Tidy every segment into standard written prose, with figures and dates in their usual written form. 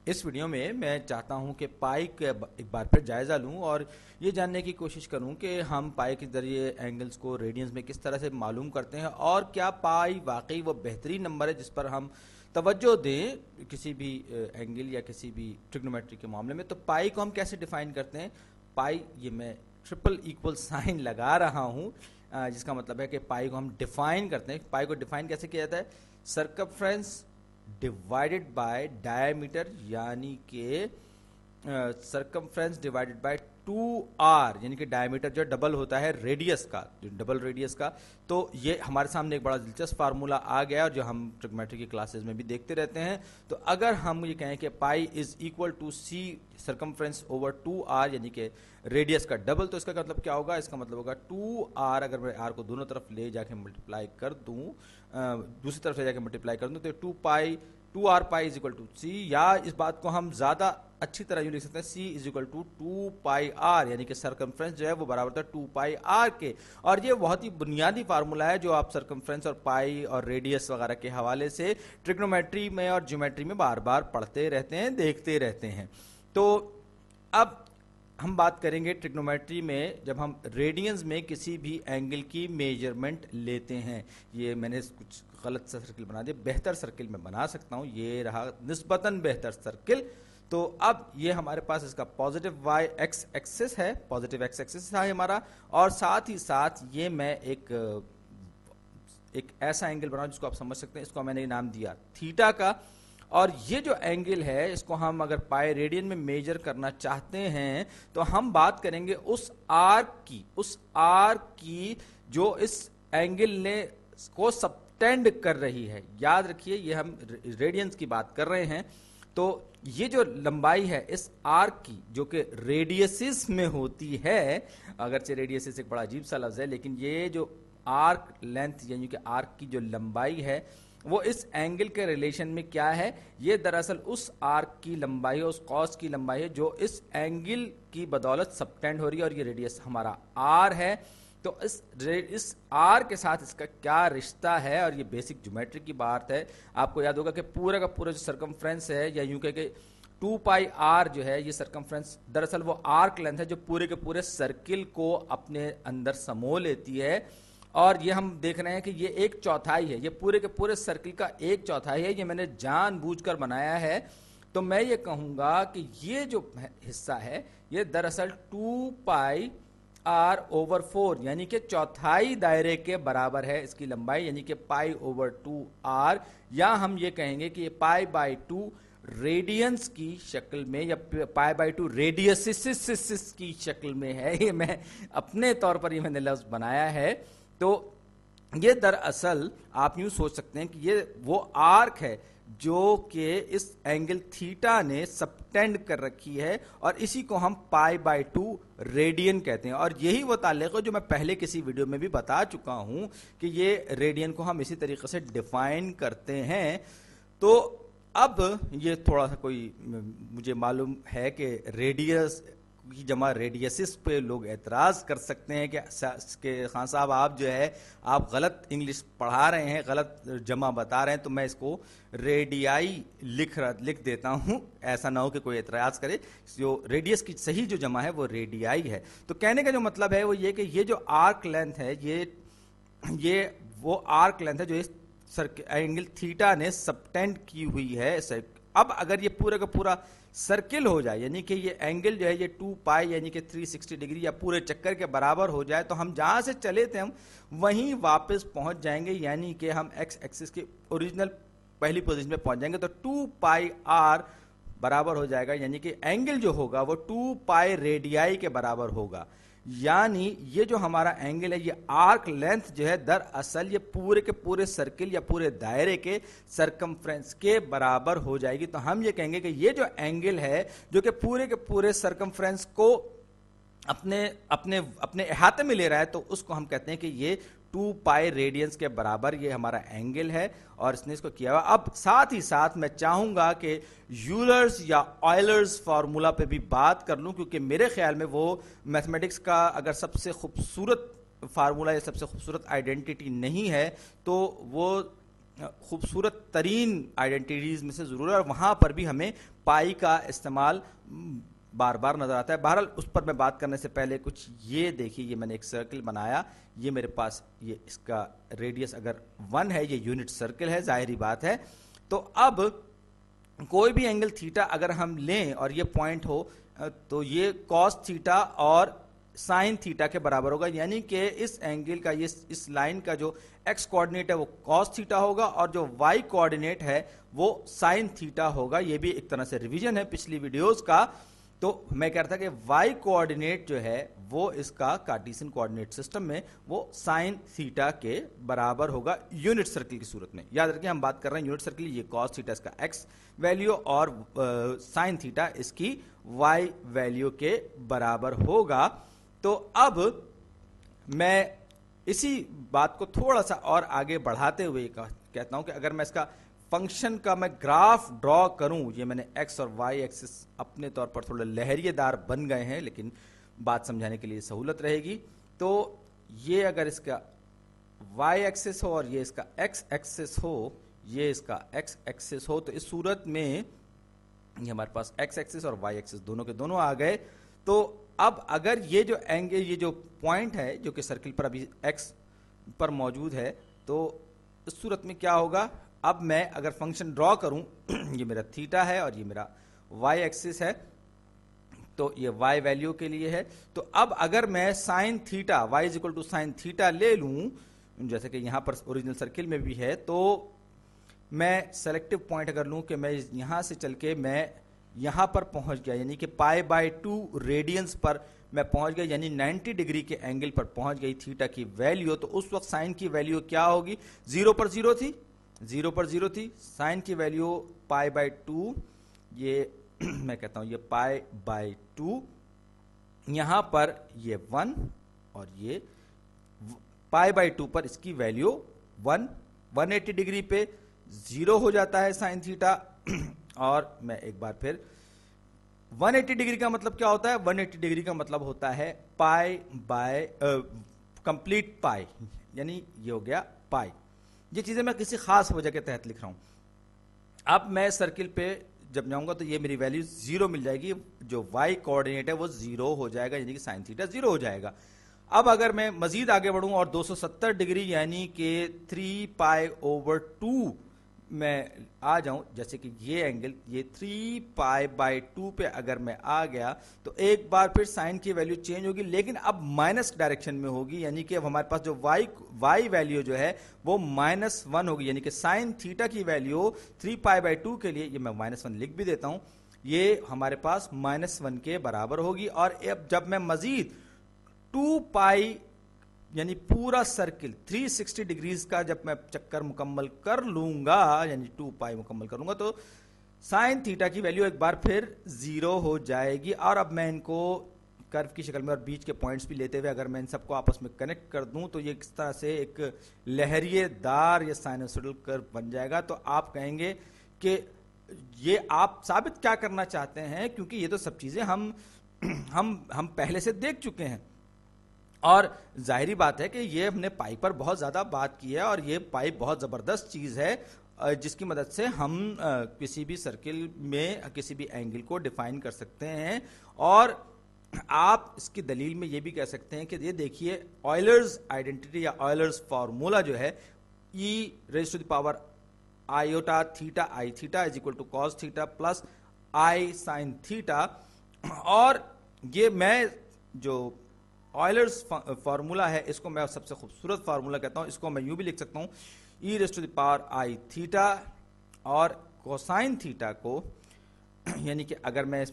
इस वीडियो में मैं चाहता हूं कि पाई का एक बार फिर जायज़ा लूं और ये जानने की कोशिश करूं कि हम पाई के ज़रिए एंगल्स को रेडियंस में किस तरह से मालूम करते हैं और क्या पाई वाकई वो बेहतरीन नंबर है जिस पर हम तवज्जो दें किसी भी एंगल या किसी भी ट्रिग्नोमेट्री के मामले में। तो पाई को हम कैसे डिफाइन करते हैं? पाई, ये मैं ट्रिपल इक्वल साइन लगा रहा हूँ जिसका मतलब है कि पाई को हम डिफाइन करते हैं। पाई को डिफाइन कैसे किया जाता है? सर्कमफ्रेंस डिवाइडेड बाय डायमीटर, यानी कि सर्कमफ्रेंस डिवाइडेड बाय 2r, यानी कि डायमीटर जो डबल होता है रेडियस का, जो डबल रेडियस का। तो ये हमारे सामने एक बड़ा दिलचस्प फार्मूला आ गया और जो हम ट्रिग्नोमेट्री की क्लासेस में भी देखते रहते हैं। तो अगर हम ये कहें कि pi is equal to C circumference over 2r, यानी कि रेडियस का डबल, तो इसका मतलब क्या होगा? इसका मतलब होगा 2r, अगर मैं r को दोनों तरफ ले जाके मल्टीप्लाई कर दूं, दूसरी तरफ ले जाके मल्टीप्लाई कर दूं, तो 2r pi is equal to C, या इस बात को हम ज्यादा अच्छी तरह यूं लिख सकते हैं, c is equal to 2 pi r, यानी कि सर्कमफ्रेंस जो है वो बराबर था 2 पाई r के। और ये बहुत ही बुनियादी फार्मूला है जो आप सर्कमफ्रेंस और पाई और रेडियस वगैरह के हवाले से ट्रिग्नोमेट्री में और ज्योमेट्री में बार बार पढ़ते रहते हैं, देखते रहते हैं। तो अब हम बात करेंगे ट्रिग्नोमेट्री में जब हम रेडियंस में किसी भी एंगल की मेजरमेंट लेते हैं। ये मैंने कुछ गलत सा सर्किल बना दिया, बेहतर सर्किल में बना सकता हूं, ये रहा निस्बतन बेहतर सर्किल। तो अब ये हमारे पास इसका पॉजिटिव वाई एक्स एक्सिस है, पॉजिटिव एक्स एक्सिस है हमारा, और साथ ही साथ ये मैं एक ऐसा एंगल बनाऊं जिसको आप समझ सकते हैं, इसको मैंने नाम दिया थीटा का। और ये जो एंगल है इसको हम अगर पाई रेडियन में मेजर करना चाहते हैं तो हम बात करेंगे उस आर्क की जो इस एंगल ने को सबटेंड कर रही है। याद रखिए ये हम रेडियंस की बात कर रहे हैं। तो ये जो लंबाई है इस आर्क की जो कि रेडियसिस में होती है, अगरचे रेडियसिस एक बड़ा अजीब सा लफ्ज है, लेकिन ये जो आर्क लेंथ यानी कि आर्क की जो लंबाई है वो इस एंगल के रिलेशन में क्या है? ये दरअसल उस आर्क की लंबाई है, उस कॉस की लंबाई है जो इस एंगल की बदौलत सबटेंड हो रही है, और ये रेडियस हमारा आर है। तो इस आर के साथ इसका क्या रिश्ता है? और ये बेसिक ज्योमेट्री की बात है। आपको याद होगा कि पूरा का पूरा जो सर्कमफ्रेंस है, या यूं कह के 2 पाई आर जो है, ये सर्कमफ्रेंस दरअसल वो आर्क लेंथ है जो पूरे के पूरे सर्किल को अपने अंदर समो लेती है। और ये हम देख रहे हैं कि ये 1/4 है, ये पूरे के पूरे सर्किल का 1/4 है। ये मैंने जानबूझकर बनाया है। तो मैं ये कहूंगा कि ये जो हिस्सा है ये दरअसल 2 पाई r ओवर 4, यानी कि चौथाई दायरे के बराबर है इसकी लंबाई, यानी कि पाई ओवर 2r, या हम ये कहेंगे कि ये पाई बाई 2 रेडियंस की शक्ल में, या पाई बाई 2 रेडियसिस की शक्ल में है। ये मैं अपने तौर पर ये मैंने लफ्ज बनाया है। तो ये दरअसल आप यूं सोच सकते हैं कि ये वो आर्क है जो कि इस एंगल थीटा ने सबटेंड कर रखी है, और इसी को हम पाई बाई 2 रेडियन कहते हैं। और यही वो ताल्लुक है जो मैं पहले किसी वीडियो में भी बता चुका हूं कि ये रेडियन को हम इसी तरीके से डिफाइन करते हैं। तो अब ये थोड़ा सा मुझे मालूम है कि रेडियस की जमा रेडियसिस पे लोग एतराज कर सकते हैं कि खान साहब आप जो है आप गलत इंग्लिश पढ़ा रहे हैं, गलत जमा बता रहे हैं। तो मैं इसको रेडियाई लिख देता हूं, ऐसा ना हो कि कोई एतराज करे। जो रेडियस की सही जो जमा है वो रेडियाई है। तो कहने का जो मतलब है वो ये कि ये जो आर्क लेंथ है ये वो आर्क लेंथ है जो इस एंगल थीटा ने सबटेंड की हुई है। अब अगर ये पूरा का पूरा सर्किल हो जाए, यानी कि ये एंगल जो है ये 2 पाई यानी कि 360 डिग्री या पूरे चक्कर के बराबर हो जाए, तो हम जहां से चले थे हम वहीं वापस पहुंच जाएंगे, यानी कि हम एक्स एक्सिस के ओरिजिनल पहली पोजीशन में पहुंच जाएंगे। तो 2 पाई आर बराबर हो जाएगा, यानी कि एंगल जो होगा वो 2 पाई रेडियाई के बराबर होगा। यानी ये जो हमारा एंगल है, ये आर्क लेंथ जो है दरअसल ये पूरे के पूरे सर्किल या पूरे दायरे के सर्कमफ्रेंस के बराबर हो जाएगी। तो हम ये कहेंगे कि ये जो एंगल है जो कि पूरे के पूरे सर्कमफ्रेंस को अपने अपने अपने अहाते में ले रहा है, तो उसको हम कहते हैं कि ये 2 पाई रेडियंस के बराबर ये हमारा एंगल है, और इसने इसको किया हुआ। अब साथ ही साथ मैं चाहूंगा कि यूलर्स या ऑयलर्स फार्मूला पे भी बात कर लूं, क्योंकि मेरे ख्याल में वो मैथमेटिक्स का अगर सबसे खूबसूरत फार्मूला या सबसे खूबसूरत आइडेंटिटी नहीं है तो वो खूबसूरत तरीन आइडेंटिटीज में से जरूर है, और वहां पर भी हमें पाई का इस्तेमाल बार बार नजर आता है। बहरहाल उस पर मैं बात करने से पहले कुछ ये देखिए, ये मैंने एक सर्कल बनाया, ये मेरे पास ये इसका रेडियस अगर 1 है, ये यूनिट सर्कल है, जाहिर बात है। तो अब कोई भी एंगल थीटा अगर हम लें और ये पॉइंट हो, तो ये कॉस थीटा और साइन थीटा के बराबर होगा, यानी कि इस एंगल का, ये इस लाइन का जो एक्स कोऑर्डिनेट है वो कॉस थीटा होगा और जो वाई कोऑर्डिनेट है वो साइन थीटा होगा। ये भी एक तरह से रिवीजन है पिछली वीडियोस का। तो मैं कह रहा था कि वाई कोऑर्डिनेट जो है वो इसका कार्टेशियन कोऑर्डिनेट सिस्टम में वो साइन थीटा के बराबर होगा यूनिट सर्कल की सूरत में। याद रखिए हम बात कर रहे हैं यूनिट सर्कल, ये कॉस थीटा इसका एक्स वैल्यू और साइन थीटा इसकी वाई वैल्यू के बराबर होगा। तो अब मैं इसी बात को थोड़ा सा और आगे बढ़ाते हुए कहता हूं कि अगर मैं इसका फंक्शन का मैं ग्राफ ड्रॉ करूं, ये मैंने एक्स और वाई एक्सिस अपने तौर पर थोड़े लहरिएदार बन गए हैं, लेकिन बात समझाने के लिए सहूलत रहेगी। तो ये अगर इसका वाई एक्सिस हो और ये इसका एक्स एक्सिस हो, ये इसका एक्स एक्सिस हो, तो इस सूरत में ये हमारे पास एक्स एक्सिस और वाई एक्सिस दोनों के दोनों आ गए। तो अब अगर ये जो एंगल, ये जो पॉइंट है जो कि सर्किल पर अभी एक्स पर मौजूद है, तो इस सूरत में क्या होगा, अब मैं अगर फंक्शन ड्रॉ करूं, ये मेरा थीटा है और ये मेरा वाई एक्सिस है, तो ये वाई वैल्यू के लिए है। तो अब अगर मैं sine theta, y is equal to sine theta ले लूं, जैसे कि यहां पर ओरिजिनल सर्किल में भी है, तो मैं सेलेक्टिव पॉइंट अगर लूं कि मैं यहां से चल के मैं यहां पर पहुंच गया, यानी कि पाई बाय 2 रेडियंस पर मैं पहुंच गया, यानी 90 डिग्री के एंगल पर पहुंच गई थीटा की वैल्यू, तो उस वक्त साइन की वैल्यू क्या होगी, 0 पर 0 थी, 0 पर 0 थी, साइन की वैल्यू पाई बाय 2, ये मैं कहता हूं ये पाई बाय 2, यहां पर ये 1 और ये पाई बाय 2 पर इसकी वैल्यू 180 डिग्री पे 0 हो जाता है साइन थीटा। और मैं एक बार फिर 180 डिग्री का मतलब क्या होता है, 180 डिग्री का मतलब होता है पाई बाय कंप्लीट पाई, यानी ये हो गया पाई। ये चीजें मैं किसी खास वजह के तहत लिख रहा हूं। अब मैं सर्किल पे जब जाऊंगा तो ये मेरी वैल्यू 0 मिल जाएगी, जो वाई कोऑर्डिनेट है वो 0 हो जाएगा, यानी कि साइन थीटा 0 हो जाएगा। अब अगर मैं मजीद आगे बढ़ूं और 270 डिग्री यानी कि 3 पाई ओवर 2 मैं आ जाऊं, जैसे कि ये एंगल, ये 3 पाई बाय 2 पे अगर मैं आ गया, तो एक बार फिर साइन की वैल्यू चेंज होगी, लेकिन अब माइनस डायरेक्शन में होगी, यानी कि अब हमारे पास जो वाई वैल्यू जो है वो -1 होगी, यानी कि साइन थीटा की वैल्यू 3 पाई बाय 2 के लिए, ये मैं -1 लिख भी देता हूं, ये हमारे पास -1 के बराबर होगी। और अब जब मैं मजीद 2 पाई यानी पूरा सर्किल 360 डिग्रीज का जब मैं चक्कर मुकम्मल कर लूंगा, यानी 2 पाई मुकम्मल कर लूंगा, तो साइन थीटा की वैल्यू एक बार फिर 0 हो जाएगी। और अब मैं इनको कर्व की शक्ल में और बीच के पॉइंट्स भी लेते हुए अगर मैं इन सबको आपस में कनेक्ट कर दूं, तो ये किस तरह से एक लहरिएदार या साइनसोइडल कर्व बन जाएगा। तो आप कहेंगे कि ये आप साबित क्या करना चाहते हैं, क्योंकि ये तो सब चीजें हम पहले से देख चुके हैं, और जाहिरी बात है कि ये हमने पाई पर बहुत ज्यादा बात की है, और ये पाई बहुत जबरदस्त चीज है जिसकी मदद से हम किसी भी सर्किल में किसी भी एंगल को डिफाइन कर सकते हैं। और आप इसकी दलील में ये भी कह सकते हैं कि ये देखिए ऑयलर्स आइडेंटिटी या ऑयलर्स फार्मूला जो है, e raise to the power iota theta i theta is equal to cos theta plus i sine theta. और ये मैं जो ऑयलर्स फार्मूला है, इसको मैं सबसे खूबसूरत फार्मूला कहता हूं, इसको मैं यूं भी लिख सकता हूं, e raise to the power i theta और कोसाइन थीटा को, यानी कि अगर मैं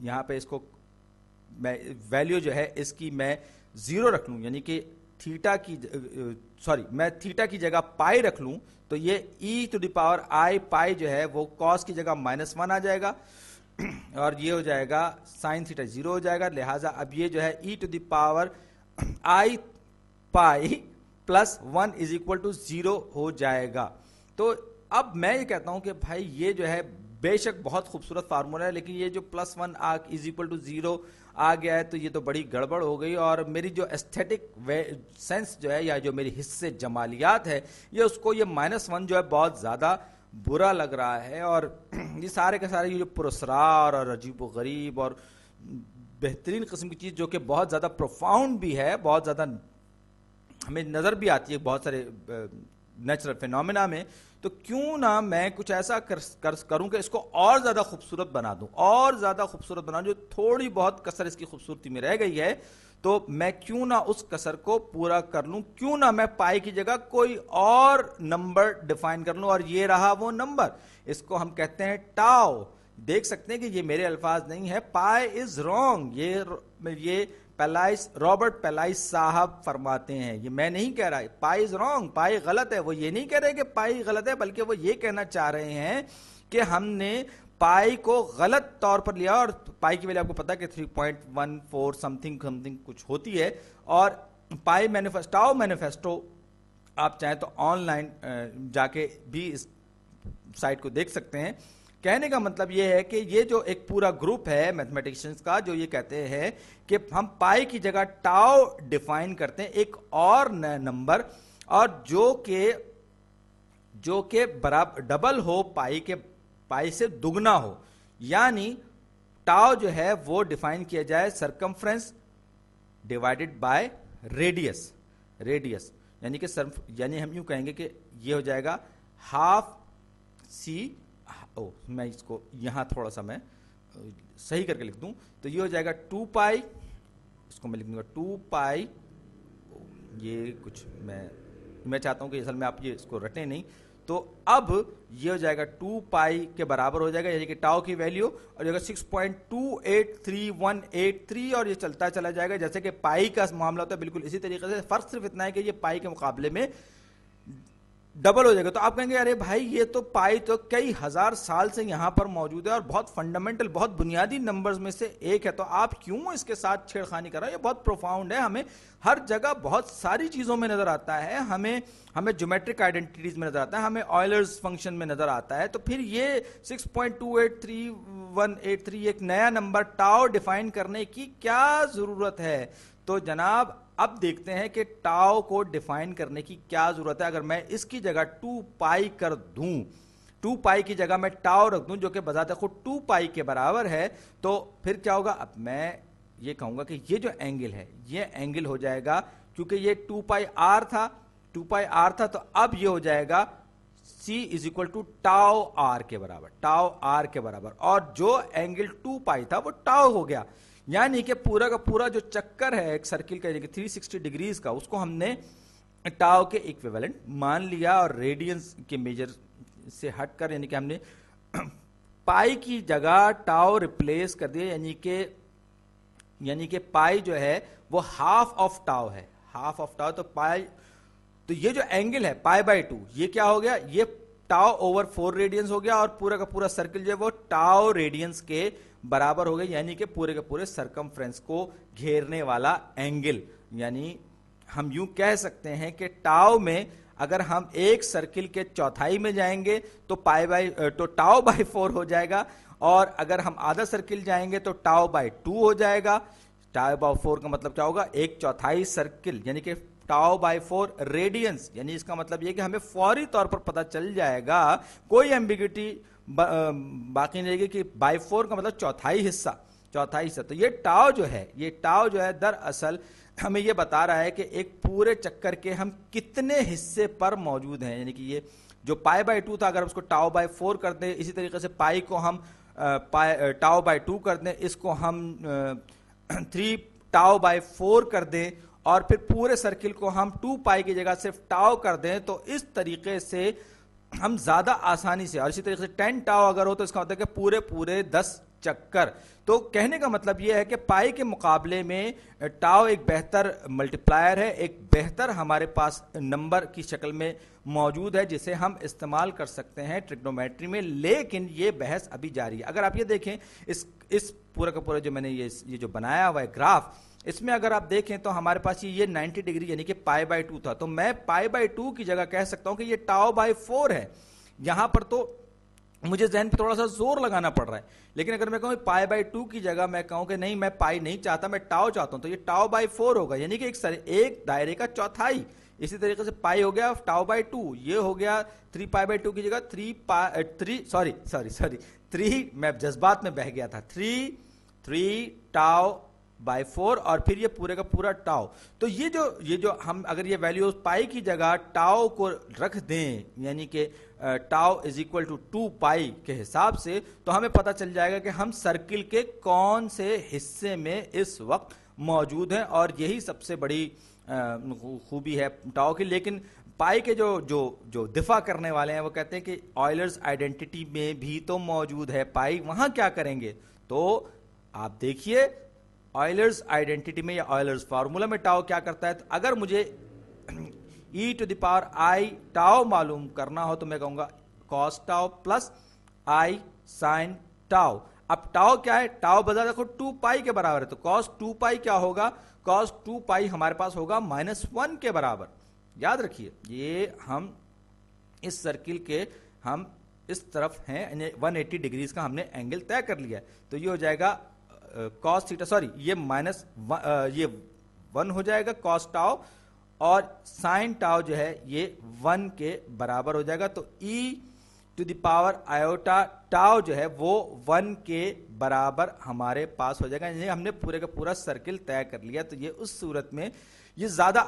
यहां पे इसको मैं वैल्यू जो है इसकी मैं 0 रख लूं, यानी कि थीटा की मैं थीटा की जगह पाई रख लूं, तो ये ई टू द पावर आई पाई जो है वो कॉस की जगह -1 आ जाएगा, और ये हो जाएगा साइन थीटा 0 हो जाएगा। लिहाजा अब ये जो है e to the power i pi plus 1 is equal to 0 हो जाएगा। तो अब मैं ये कहता हूं कि भाई ये जो है बेशक बहुत खूबसूरत फार्मूला है, लेकिन ये जो +1 आर्क इज इक्वल टू 0 आ गया है तो ये तो बड़ी गड़बड़ हो गई, और मेरी जो एस्थेटिक सेंस जो है या जो मेरी हिस्से जमालियात है ये उसको ये -1 जो है बहुत ज़्यादा बुरा लग रहा है। और ये सारे के सारे ये जो पुरस्रार और अजीब व गरीब और बेहतरीन किस्म की चीज़ जो कि बहुत ज़्यादा प्रोफाउंड भी है, बहुत ज़्यादा हमें नज़र भी आती है बहुत सारे नेचुरल फिनोमेना में, तो क्यों ना मैं कुछ ऐसा करूं कि इसको और ज़्यादा खूबसूरत बना दूं, और ज़्यादा खूबसूरत बना दूं। जो थोड़ी बहुत कसर इसकी खूबसूरती में रह गई है तो मैं क्यों ना उस कसर को पूरा कर लूं, क्यों ना मैं पाई की जगह कोई और नंबर डिफाइन कर लूं, और ये रहा वो नंबर। इसको हम कहते हैं टाउ। देख सकते हैं कि ये मेरे अल्फाज नहीं है, पाई इज रॉन्ग, ये रॉबर्ट पेलाइस साहब फरमाते हैं, ये मैं नहीं कह रहा। पाई इज रॉन्ग, पाई गलत है। वो ये नहीं कह रहे कि पाई गलत है, बल्कि वो ये कहना चाह रहे हैं कि हमने पाई को गलत तौर पर लिया, और पाई की वैल्यू आपको पता है कि 3.14 समथिंग कुछ होती है। और पाई मैनिफेस्टो आप चाहें तो ऑनलाइन जाके भी इस साइट को देख सकते हैं। कहने का मतलब ये है कि ये जो एक पूरा ग्रुप है मैथमेटिशियंस का, जो ये कहते हैं कि हम पाई की जगह टाउ डिफाइन करते हैं एक और नंबर, और जो के बराबर डबल हो पाई से दुगना हो, यानी टाउ जो है वो डिफाइन किया जाए सरकमफ्रेंस डिवाइडेड बाय रेडियस यानी हम यूं कहेंगे कि ये हो जाएगा हाफ सी। मैं इसको यहां थोड़ा सा मैं सही करके लिख दूं तो ये हो जाएगा 2 पाई, इसको मैं लिख दूंगा 2 पाई। ये कुछ मैं चाहता हूं कि असल में आप ये इसको रटें नहीं, तो अब ये हो जाएगा 2 पाई के बराबर हो जाएगा, यानी कि टाउ की वैल्यू, और जाएगा 6.283183, और ये चलता चला जाएगा जैसे कि पाई का मामला होता है, बिल्कुल इसी तरीके से। फर्क सिर्फ इतना है कि ये पाई के मुकाबले में डबल हो जाएगा। तो आप कहेंगे अरे भाई ये तो पाई तो कई हजार साल से यहां पर मौजूद है और बहुत फंडामेंटल, बहुत बुनियादी नंबर्स में से एक है, तो आप क्यों इसके साथ छेड़खानी कर रहे हैं? ये बहुत प्रोफाउंड है, हमें हर जगह बहुत सारी चीजों में नजर आता है, हमें ज्योमेट्रिक आइडेंटिटीज में नजर आता है, हमें ऑयलर्स फंक्शन में नजर आता है। तो फिर ये 6.283183 एक नया नंबर टाउ डिफाइन करने की क्या जरूरत है? तो जनाब अब देखते हैं कि टाउ को डिफाइन करने की क्या जरूरत है। अगर मैं इसकी जगह 2 पाई कर दूं, 2 पाई की जगह मैं टाउ रख दूं जो कि बजाते खुद 2 पाई के बराबर है, तो फिर क्या होगा? अब मैं ये कहूंगा कि ये जो एंगल है ये एंगल हो जाएगा, क्योंकि ये 2 पाई आर था, 2 पाई आर था, तो अब ये हो जाएगा C is equal to tau r के बराबर, टाउ आर के बराबर। और जो एंगल 2 पाई था वो टाउ हो गया, यानी कि पूरा का पूरा जो चक्कर है एक सर्किल का, यानी कि 360 डिग्रीज का, उसको हमने टाउ के इक्विवेलेंट मान लिया, और रेडियंस के मेजर से हटकर यानी कि हमने पाई की जगह टाउ रिप्लेस कर दिया, यानी कि पाई जो है वो हाफ ऑफ टाउ है, हाफ ऑफ टाउ। तो पाई, तो ये जो एंगल है पाई बाय 2, ये क्या हो गया? ये टाउ ओवर 4 रेडियंस हो गया, और पूरा का पूरा सर्किल जो है वो टाउ रेडियंस के बराबर हो गया, यानी कि पूरे के पूरे सरकमफ्रेंस को घेरने वाला एंगल। यानी हम यूं कह सकते हैं कि टाउ में अगर हम एक सर्किल के चौथाई में जाएंगे तो टाउ बाय 4 हो जाएगा, और अगर हम आधा सर्किल जाएंगे तो टाउ बाय 2 हो जाएगा। टाउ बाय 4 का मतलब क्या होगा? एक चौथाई सर्किल, यानी कि टाउ बाय 4 रेडियंस, यानी इसका मतलब यह कि हमें फौरी तौर पर पता चल जाएगा, कोई एम्बिग्युइटी बाकी नहीं रहेगी कि बाय 4 का मतलब चौथाई हिस्सा। तो ये टाउ जो है दरअसल हमें ये बता रहा है कि एक पूरे चक्कर के हम कितने हिस्से पर मौजूद हैं, यानी कि ये जो पाई बाय 2 था अगर उसको टाउ बाय 4 कर दें, इसी तरीके से पाई को हम टाउ बाय 2 कर दें, इसको हम 3 टाउ बाय 4 कर दें, और फिर पूरे सर्किल को हम 2 पाई की जगह सिर्फ टाउ कर दें, तो इस तरीके से हम ज्यादा आसानी से, और इसी तरीके से 10 टाउ अगर हो तो इसका मतलब है कि पूरे 10 चक्कर। तो कहने का मतलब यह है कि पाई के मुकाबले में टाउ एक बेहतर मल्टीप्लायर है, एक बेहतर हमारे पास नंबर की शक्ल में मौजूद है, जिसे हम इस्तेमाल कर सकते हैं ट्रिग्नोमेट्री में। लेकिन ये बहस अभी जारी है। अगर आप ये देखें इस पूरा का पूरा जो मैंने ये जो बनाया हुआ है ग्राफ, इसमें अगर आप देखें तो हमारे पास ये 90 डिग्री यानी कि पाई बाय 2 था, तो मैं पाई बाय 2 की जगह कह सकता हूं कि ये टाउ बाय 4 है। यहां पर तो मुझे जहन पे थोड़ा सा जोर लगाना पड़ रहा है। लेकिन अगर मैं कहूँ पाई बाई 2 की जगह मैं कहूँ कि नहीं, मैं पाई नहीं चाहता, मैं टाउ चाहता हूं, तो ये टाउ बाई 4 होगा, यानी कि एक दायरे का चौथाई। इसी तरीके से पाई हो गया टाउ बाई 2, ये हो गया 3 पाई बाई 2 की जगह 3 मैं जज्बात में बह गया था, 3 टाउ बाई 4 और फिर ये पूरे का पूरा टाउ। तो ये जो हम अगर ये वैल्यू पाई की जगह टाउ को रख दें, यानी कि टाउ इज इक्वल टू 2 पाई के हिसाब से, तो हमें पता चल जाएगा कि हम सर्किल के कौन से हिस्से में इस वक्त मौजूद हैं, और यही सबसे बड़ी खूबी है टाउ की। लेकिन पाई के जो दिफा करने वाले हैं वो कहते हैं कि ऑयलर्स आइडेंटिटी में भी तो मौजूद है पाई, वहां क्या करेंगे? तो आप देखिए ऑयलर्स आइडेंटिटी में या ऑयलर्स फार्मूला में टाउ क्या करता है। तो अगर मुझे e to the power i tau मालूम करना हो तो मैं कहूंगा cos tau plus i sin tau. अब टाउ क्या है? टाउ बजा देखो 2 पाई के बराबर है, तो cos 2 पाई क्या होगा? cos 2 पाई हमारे पास होगा -1 के बराबर। याद रखिए, ये हम इस सर्किल के हम इस तरफ हैं, 180 डिग्रीज का हमने एंगल तय कर लिया है। तो ये हो जाएगा cos थीटा, सॉरी ये ये 1 हो जाएगा cos टाउ, और साइन टाउ जो है ये 1 के बराबर हो जाएगा। तो e to the power iota tau जो है वो 1 के बराबर हमारे पास हो जाएगा। यानी हमने पूरे का पूरा सर्किल तय कर लिया। तो ये उस सूरत में ये ज्यादा